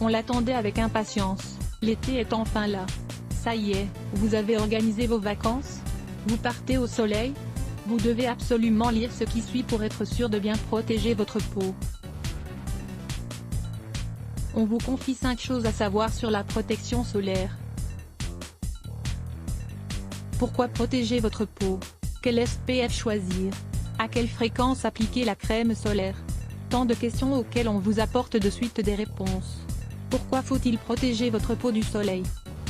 On l'attendait avec impatience. L'été est enfin là. Ça y est, vous avez organisé vos vacances? Vous partez au soleil? Vous devez absolument lire ce qui suit pour être sûr de bien protéger votre peau. On vous confie 5 choses à savoir sur la protection solaire. Pourquoi protéger votre peau? Quel SPF choisir? À quelle fréquence appliquer la crème solaire? Tant de questions auxquelles on vous apporte de suite des réponses. Pourquoi faut-il protéger votre peau du soleil?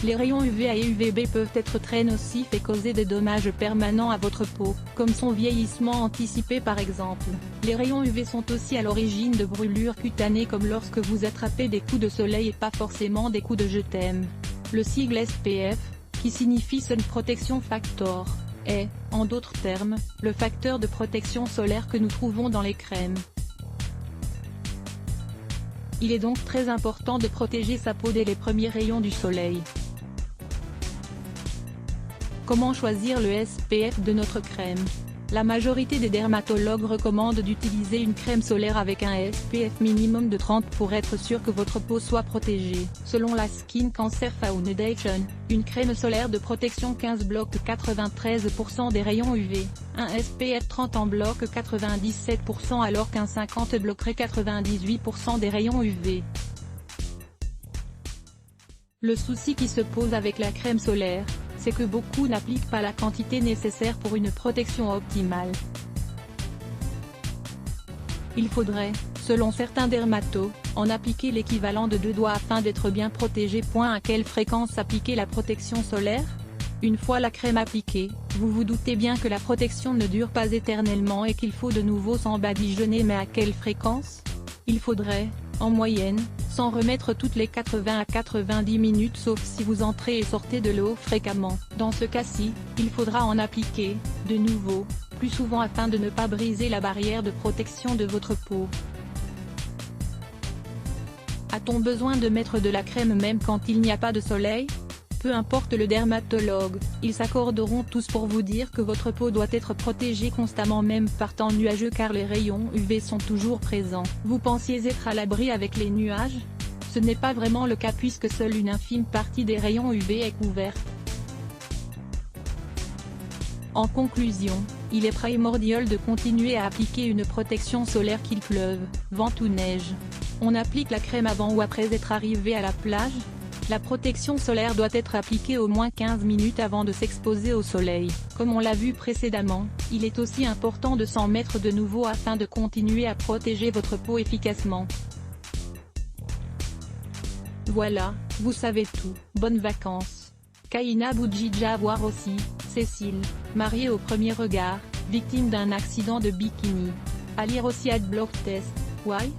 Les rayons UVA et UVB peuvent être très nocifs et causer des dommages permanents à votre peau, comme son vieillissement anticipé par exemple. Les rayons UV sont aussi à l'origine de brûlures cutanées comme lorsque vous attrapez des coups de soleil et pas forcément des coups de je t'aime. Le sigle SPF, qui signifie Sun Protection Factor, est, en d'autres termes, le facteur de protection solaire que nous trouvons dans les crèmes. Il est donc très important de protéger sa peau dès les premiers rayons du soleil. Comment choisir le SPF de notre crème? La majorité des dermatologues recommandent d'utiliser une crème solaire avec un SPF minimum de 30 pour être sûr que votre peau soit protégée. Selon la Skin Cancer Foundation, une crème solaire de protection 15 bloque 93% des rayons UV, un SPF 30 en bloque 97% alors qu'un 50 bloquerait 98% des rayons UV. Le souci qui se pose avec la crème solaire, c'est que beaucoup n'appliquent pas la quantité nécessaire pour une protection optimale. Il faudrait, selon certains dermatos, en appliquer l'équivalent de 2 doigts afin d'être bien protégé. À quelle fréquence appliquer la protection solaire? Une fois la crème appliquée, vous vous doutez bien que la protection ne dure pas éternellement et qu'il faut de nouveau s'en badigeonner, mais à quelle fréquence? Il faudrait, en moyenne, s'en remettre toutes les 80 à 90 minutes sauf si vous entrez et sortez de l'eau fréquemment. Dans ce cas-ci, il faudra en appliquer, de nouveau, plus souvent afin de ne pas briser la barrière de protection de votre peau. A-t-on besoin de mettre de la crème même quand il n'y a pas de soleil? Peu importe le dermatologue, ils s'accorderont tous pour vous dire que votre peau doit être protégée constamment même par temps nuageux car les rayons UV sont toujours présents. Vous pensiez être à l'abri avec les nuages? Ce n'est pas vraiment le cas puisque seule une infime partie des rayons UV est couverte. En conclusion, il est primordial de continuer à appliquer une protection solaire qu'il pleuve, vente ou neige. On applique la crème avant ou après être arrivé à la plage? La protection solaire doit être appliquée au moins 15 minutes avant de s'exposer au soleil. Comme on l'a vu précédemment, il est aussi important de s'en mettre de nouveau afin de continuer à protéger votre peau efficacement. Voilà, vous savez tout. Bonnes vacances. Kaina Boudjidja à voir aussi, Cécile, mariée au premier regard, victime d'un accident de bikini. À lire aussi @blogtest. Why?